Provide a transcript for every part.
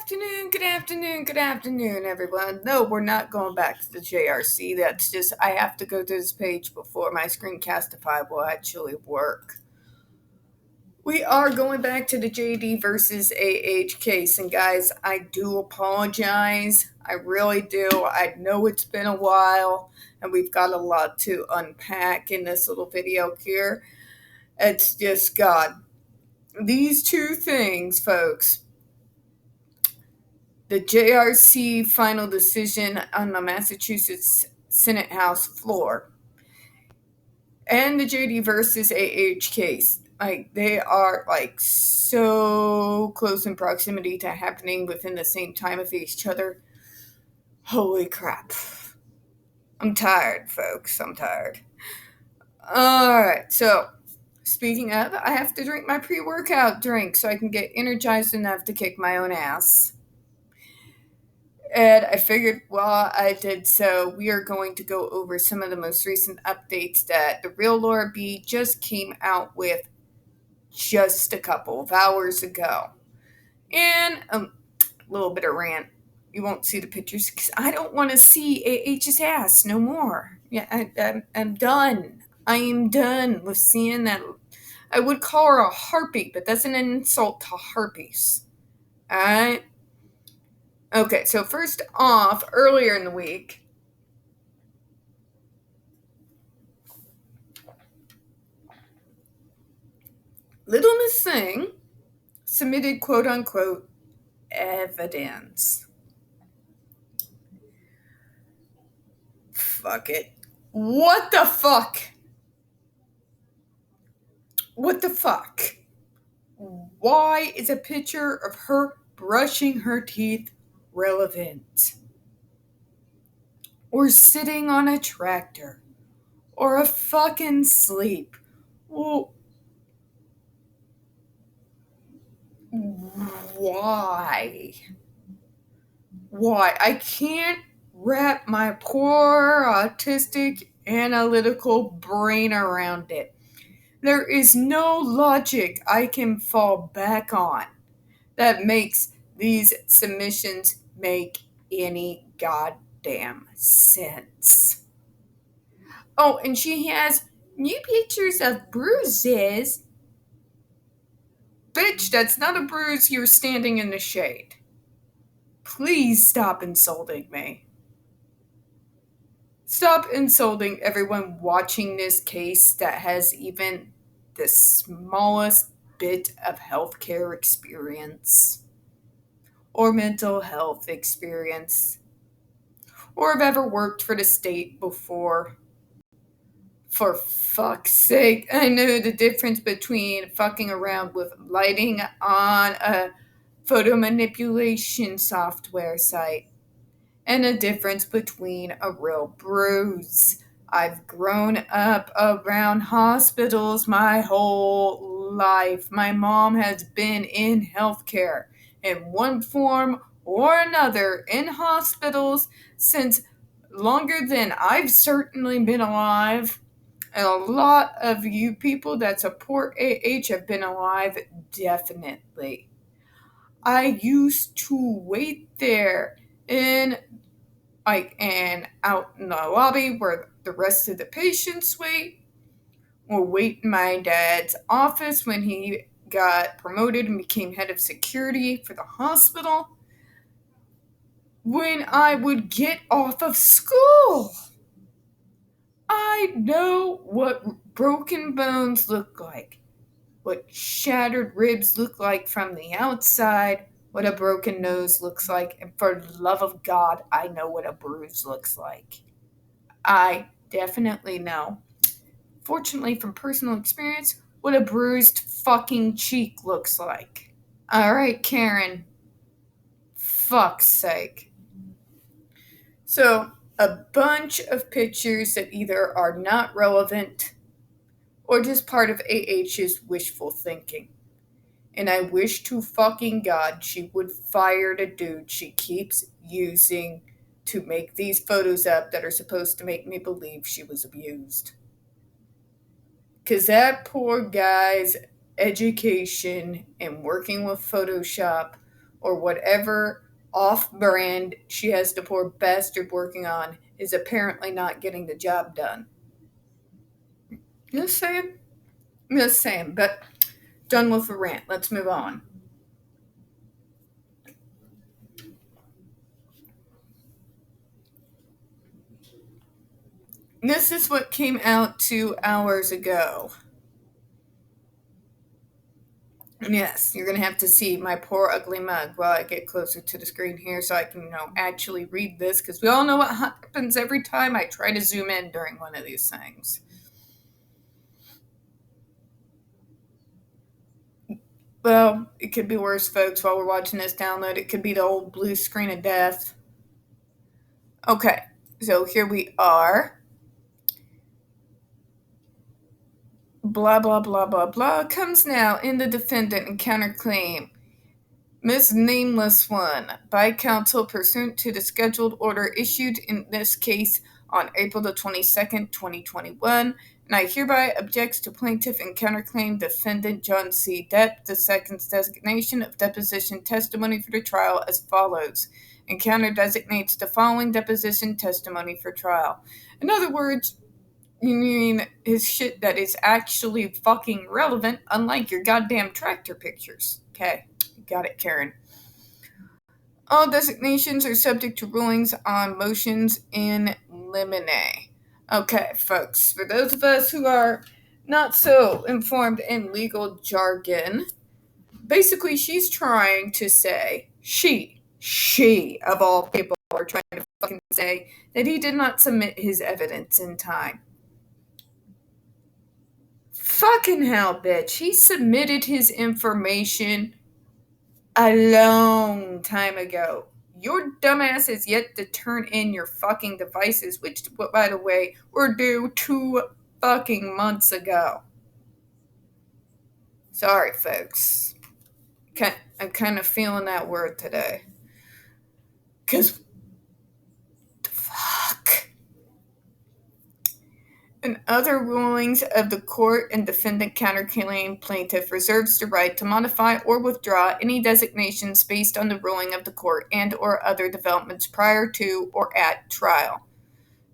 Good afternoon, everyone. No, we're not going back to the JRC. That's just, I have to go to this page before my Screencastify will actually work. We are going back to the JD versus AH case. And guys, I do apologize. I really do. I know it's been a while, and we've got a lot to unpack in this little video here. It's just, God. These two things, folks. The JRC final decision on the Massachusetts Senate House floor and the JD versus AH case, they are so close in proximity to happening within the same time of each other. Holy crap. I'm tired, folks. I'm tired. Alright, so speaking of, I have to drink my pre-workout drink so I can get energized enough to kick my own ass. And I figured while I did so, we are going to go over some of the most recent updates that the real Laura B just came out with just a couple of hours ago. And a little bit of rant. You won't see the pictures because I don't want to see AH's ass no more. Yeah, I'm done. I am done with seeing that. I would call her a harpy, but that's an insult to harpies. Alright? Okay, so first off, earlier in the week, Little Miss Thing submitted quote-unquote evidence. Fuck it. What the fuck? What the fuck? Why is a picture of her brushing her teeth relevant? Or sitting on a tractor? Or a fucking sleep? Well, why? Why? I can't wrap my poor autistic analytical brain around it. There is no logic I can fall back on that makes these submissions make any goddamn sense. Oh, and she has new pictures of bruises. Bitch, that's not a bruise. You're standing in the shade. Please stop insulting me. Stop insulting everyone watching this case that has even the smallest bit of healthcare experience or mental health experience or have ever worked for the state before. For fuck's sake, I know the difference between fucking around with lighting on a photo manipulation software site and a difference between a real bruise. I've grown up around hospitals my whole life. My mom has been in healthcare in one form or another in hospitals since longer than I've certainly been alive. And a lot of you people that support AH have been alive, definitely. I used to wait there and out in the lobby where the rest of the patients wait, or wait in my dad's office when he got promoted and became head of security for the hospital. When I would get off of school, I know what broken bones look like, what shattered ribs look like from the outside, what a broken nose looks like, and for the love of God, I know what a bruise looks like. I definitely know, fortunately from personal experience, what a bruised fucking cheek looks like. Alright, Karen. Fuck's sake. So, a bunch of pictures that either are not relevant or just part of AH's wishful thinking. And I wish to fucking God she would fire the dude she keeps using to make these photos up that are supposed to make me believe she was abused. Because that poor guy's education and working with Photoshop or whatever off brand she has the poor bastard working on is apparently not getting the job done. Just saying. Just saying. But done with the rant. Let's move on. This is what came out 2 hours ago. Yes, you're going to have to see my poor ugly mug while I get closer to the screen here so I can, actually read this, because we all know what happens every time I try to zoom in during one of these things. Well, it could be worse, folks, while we're watching this download. It could be the old blue screen of death. Okay, so here we are. Blah, blah, blah, blah, blah. Comes now in the defendant and counterclaim. Miss Nameless One, by counsel pursuant to the scheduled order issued in this case on April the 22nd, 2021, and I hereby objects to plaintiff and counterclaim defendant John C. Depp II's designation of deposition testimony for the trial as follows, and counter designates the following deposition testimony for trial. In other words, you mean his shit that is actually fucking relevant, unlike your goddamn tractor pictures. Okay. Got it, Karen. All designations are subject to rulings on motions in limine. Okay, folks, for those of us who are not so informed in legal jargon, basically she's trying to say, she of all people are trying to fucking say that he did not submit his evidence in time. Fucking hell, bitch. He submitted his information a long time ago. Your dumbass has yet to turn in your fucking devices, which, by the way, were due 2 fucking months ago. Sorry, folks. I'm kind of feeling that word today. Because, fuck. In other rulings of the court and defendant counterclaim plaintiff reserves the right to modify or withdraw any designations based on the ruling of the court and or other developments prior to or at trial.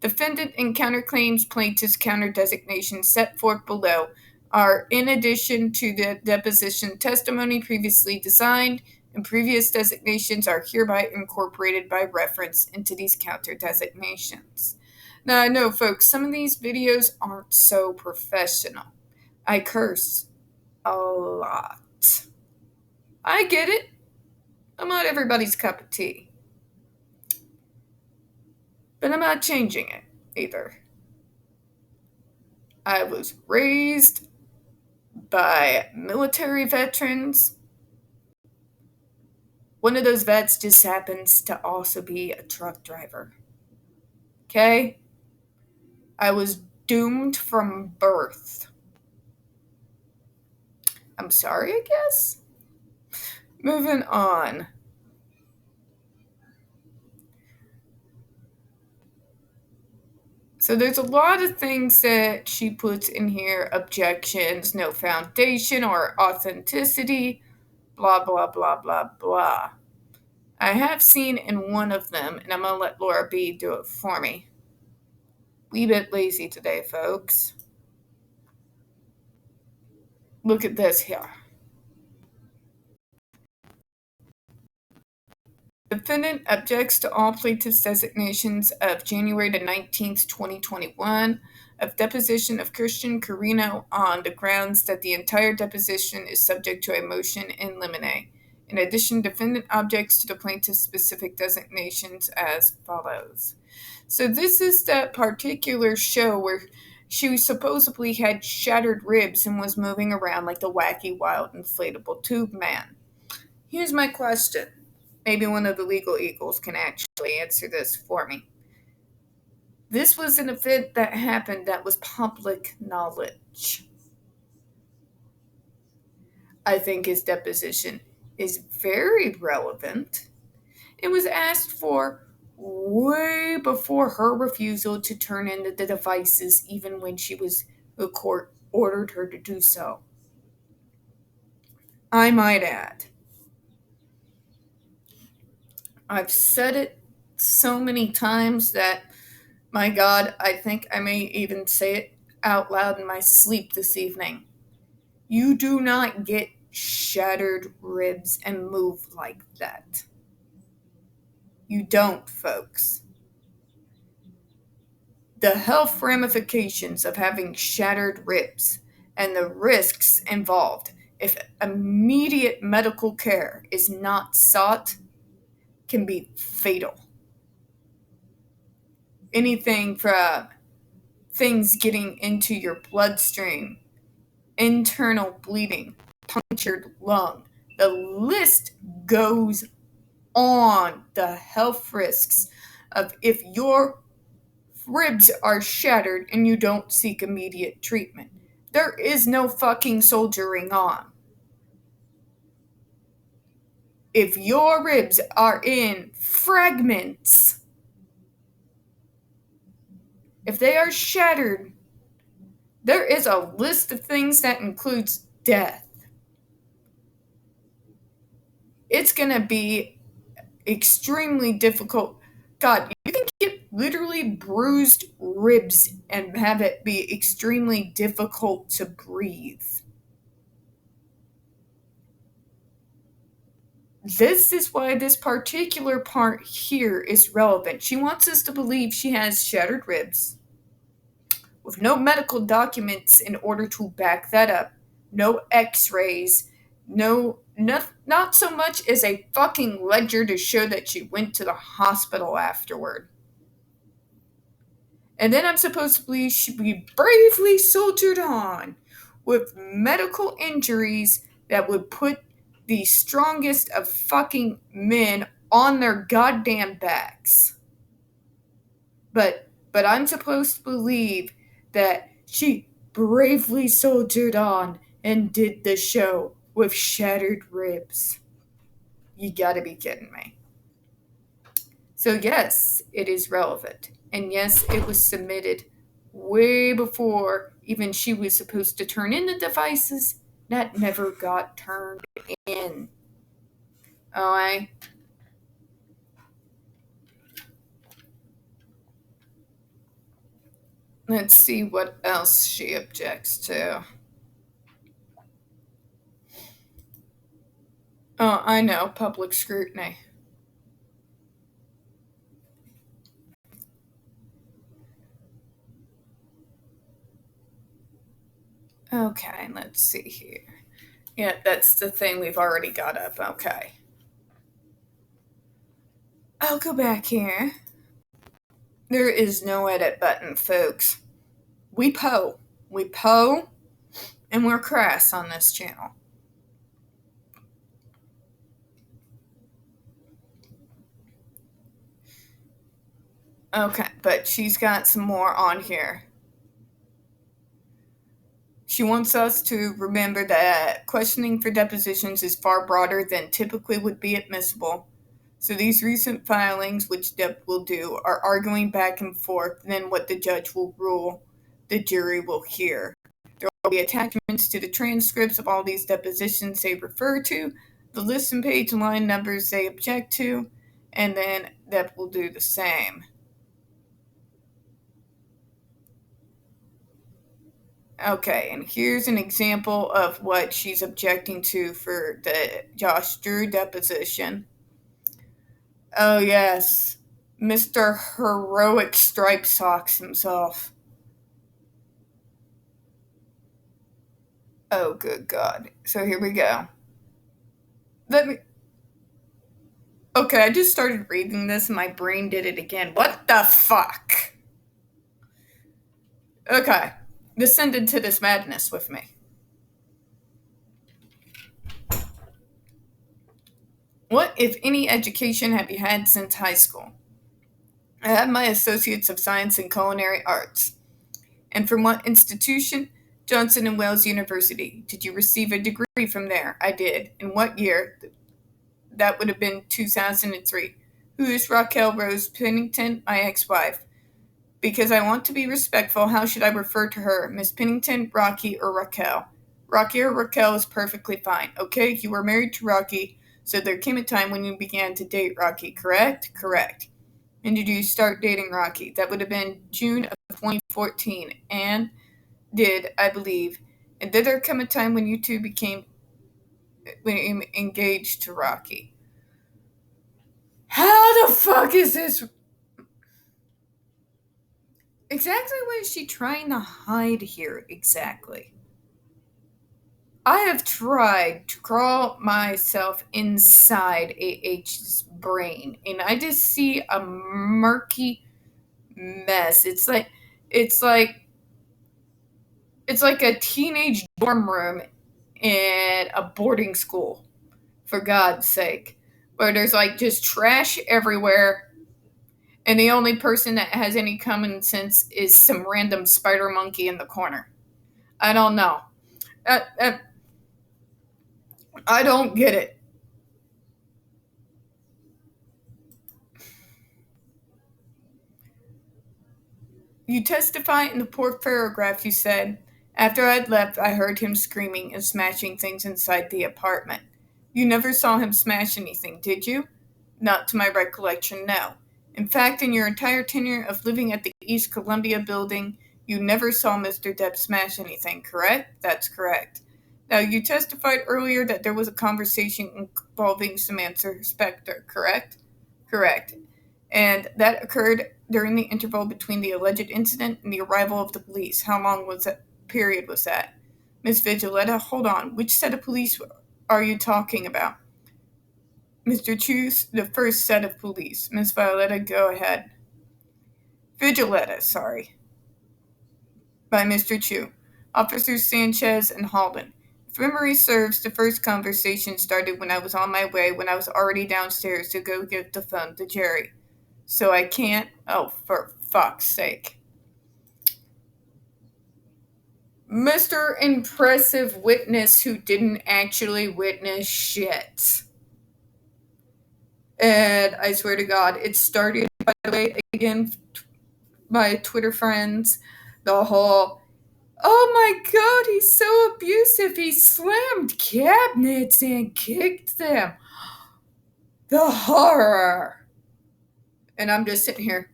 Defendant and counterclaims plaintiff's counter designations set forth below are in addition to the deposition testimony previously designed, and previous designations are hereby incorporated by reference into these counter designations. Now, I know, folks, some of these videos aren't so professional. I curse a lot. I get it. I'm not everybody's cup of tea. But I'm not changing it either. I was raised by military veterans. One of those vets just happens to also be a truck driver. Okay? I was doomed from birth. I'm sorry, I guess? Moving on. So there's a lot of things that she puts in here. Objections, no foundation or authenticity, blah, blah, blah, blah, blah. I have seen in one of them, and I'm going to let Laura B do it for me. Wee bit lazy today, folks. Look at this here. Defendant objects to all plaintiff's designations of January the 19th, 2021, of deposition of Christian Carino on the grounds that the entire deposition is subject to a motion in limine. In addition, defendant objects to the plaintiff's specific designations as follows. So this is that particular show where she supposedly had shattered ribs and was moving around like the wacky, wild, inflatable tube man. Here's my question. Maybe one of the legal eagles can actually answer this for me. This was an event that happened that was public knowledge. I think his deposition is very relevant. It was asked for way before her refusal to turn in the devices, even when the court ordered her to do so. I might add. I've said it so many times that, my God, I think I may even say it out loud in my sleep this evening. You do not get shattered ribs and move like that. You don't, folks. The health ramifications of having shattered ribs and the risks involved if immediate medical care is not sought can be fatal. Anything from things getting into your bloodstream, internal bleeding, punctured lung. The list goes on. The health risks of if your ribs are shattered and you don't seek immediate treatment. There is no fucking soldiering on. If your ribs are in fragments, if they are shattered, there is a list of things that includes death. It's going to be extremely difficult. God, you can get literally bruised ribs and have it be extremely difficult to breathe. This is why this particular part here is relevant. She wants us to believe she has shattered ribs with no medical documents in order to back that up, no x-rays, not so much as a fucking ledger to show that she went to the hospital afterward. And then I'm supposed to believe she bravely soldiered on with medical injuries that would put the strongest of fucking men on their goddamn backs. But I'm supposed to believe that she bravely soldiered on and did the show with shattered ribs. You gotta be kidding me. So yes, it is relevant. And yes, it was submitted way before even she was supposed to turn in the devices that never got turned in. Alright? Let's see what else she objects to. Oh, I know, public scrutiny. Okay, let's see here. Yeah, that's the thing we've already got up. Okay. I'll go back here. There is no edit button, folks. We po, and we're crass on this channel. Okay, but she's got some more on here. She wants us to remember that questioning for depositions is far broader than typically would be admissible. So these recent filings, which Deppo will do, are arguing back and forth, and then what the judge will rule, the jury will hear. There will be attachments to the transcripts of all these depositions they refer to, the list and page and line numbers they object to, and then Deppo will do the same. Okay, and here's an example of what she's objecting to for the Josh Drew deposition. Oh, yes, Mr. Heroic Stripe Socks himself. Oh, good God. So here we go. Okay, I just started reading this and my brain did it again. What the fuck? Okay, descend into this madness with me. What, if any, education have you had since high school? I have my Associates of Science in Culinary Arts. And from what institution? Johnson & Wales University. Did you receive a degree from there? I did. In what year? That would have been 2003. Who is Raquel Rose Pennington, my ex-wife? Because I want to be respectful, how should I refer to her? Miss Pennington, Rocky, or Raquel? Rocky or Raquel is perfectly fine. Okay, you were married to Rocky, So there came a time when you began to date Rocky, correct? Correct. And did you start dating Rocky? That would have been June of 2014. And did, I believe. And did there come a time when you two became engaged to Rocky? How the fuck is this? Exactly what is she trying to hide here? Exactly. I have tried to crawl myself inside AH's brain, and I just see a murky mess. It's like it's like a teenage dorm room in a boarding school, for God's sake, where there's like just trash everywhere, and the only person that has any common sense is some random spider monkey in the corner. I don't know. Uh, uh, I don't get it. You testify in the fourth paragraph, you said, after I'd left, I heard him screaming and smashing things inside the apartment. You never saw him smash anything, did you? Not to my recollection, no. In fact, in your entire tenure of living at the East Columbia building, you never saw Mr. Depp smash anything, correct? That's correct. Now, you testified earlier that there was a conversation involving Samantha Spector, correct? Correct. And that occurred during the interval between the alleged incident and the arrival of the police. How long was that period was that? Miss Vigiletta, hold on. Which set of police are you talking about? Mr. Chuse, the first set of police. Miss Violetta, go ahead. Vigiletta, sorry. By Mr. Chu. Officers Sanchez and Halden. If memory serves, the first conversation started when I was on my way, when I was already downstairs to go give the phone to Jerry. So I can't. Oh, for fuck's sake. Mr. Impressive Witness who didn't actually witness shit. And I swear to God, it started, by the way, again, my Twitter friends, the whole, oh my God, he's so abusive. He slammed cabinets and kicked them. The horror. And I'm just sitting here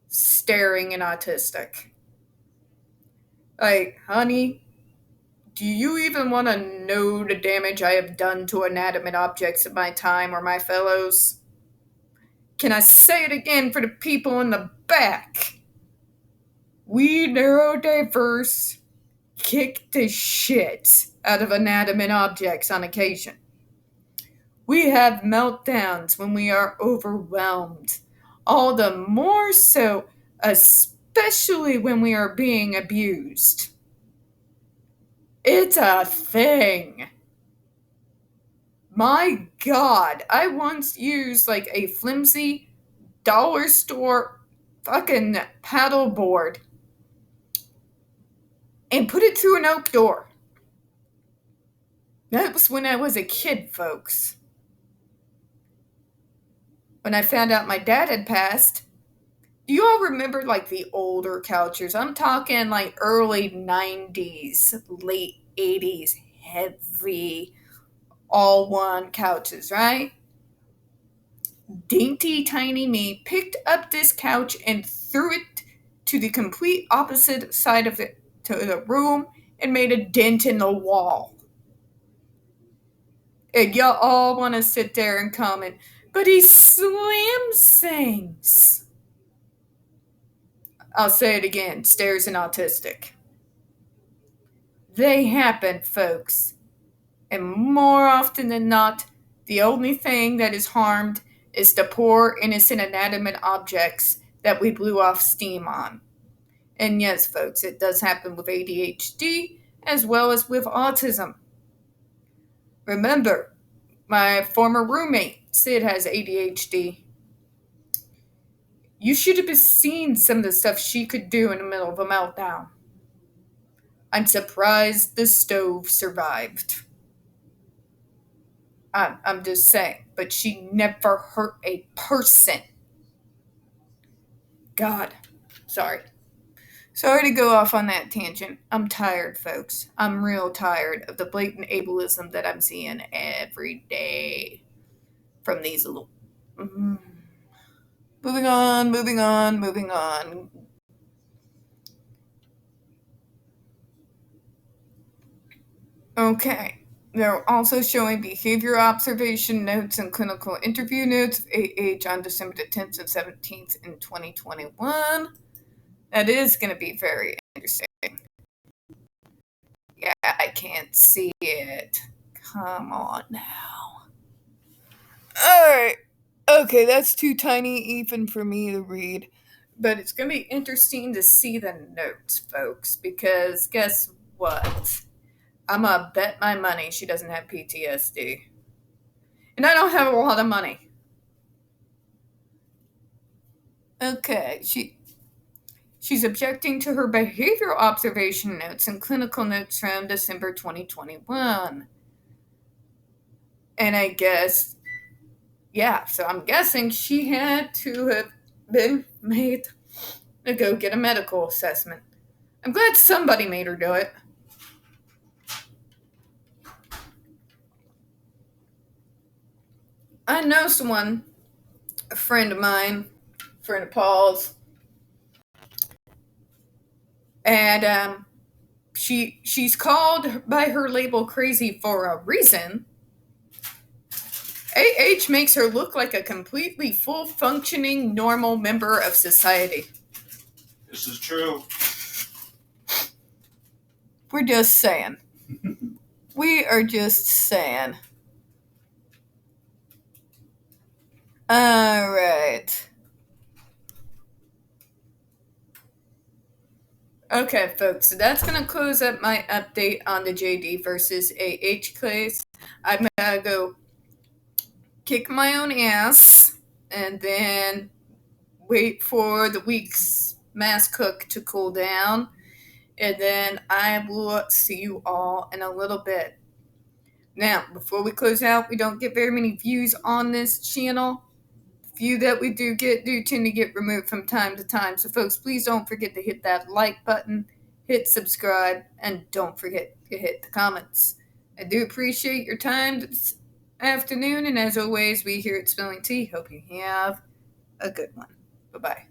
staring and autistic. Like, honey, do you even want to know the damage I have done to inanimate objects in my time or my fellows? Can I say it again for the people in the back? We neurodiverse kick the shit out of inanimate objects on occasion. We have meltdowns when we are overwhelmed. All the more so, especially when we are being abused. It's a thing. My God, I once used like a flimsy dollar store fucking paddleboard and put it through an oak door. That was when I was a kid, folks. When I found out my dad had passed, do you all remember like the older couches? I'm talking like early 90s, late 80s, heavy, all one couches, right? Dainty tiny me picked up this couch and threw it to the complete opposite side of the room and made a dent in the wall. And y'all all want to sit there and comment, but he slams things. I'll say it again, stairs and autistic. They happen, folks. And more often than not, the only thing that is harmed is the poor, innocent, inanimate objects that we blew off steam on. And yes, folks, it does happen with ADHD as well as with autism. Remember, my former roommate, Sid, has ADHD. You should have seen some of the stuff she could do in the middle of a meltdown. I'm surprised the stove survived. I'm just saying, but she never hurt a person. God, sorry. Sorry to go off on that tangent. I'm tired, folks. I'm real tired of the blatant ableism that I'm seeing every day. from these little. Mm. Moving on, moving on, moving on. Okay. They're also showing behavior observation notes and clinical interview notes of AH on December the 10th and 17th in 2021. That is going to be very interesting. Yeah, I can't see it. Come on now. Alright. Okay, that's too tiny even for me to read. But it's going to be interesting to see the notes, folks, because guess what? I'm going to bet my money she doesn't have PTSD. And I don't have a lot of money. Okay, she's objecting to her behavioral observation notes and clinical notes from December 2021. And I guess, yeah, so I'm guessing she had to have been made to go get a medical assessment. I'm glad somebody made her do it. I know someone, a friend of mine, friend of Paul's, and she's called by her label crazy for a reason. AH makes her look like a completely full functioning normal member of society. This is true. We're just saying. We are just saying. All right. Okay, folks, so that's going to close up my update on the JD versus AH case. I'm going to go kick my own ass and then wait for the week's mass cook to cool down. And then I will see you all in a little bit. Now, before we close out, we don't get very many views on this channel. The few that we do get do tend to get removed from time to time. So, folks, please don't forget to hit that like button, hit subscribe, and don't forget to hit the comments. I do appreciate your time this afternoon, and as always, we here at Spilling Tea hope you have a good one. Bye-bye.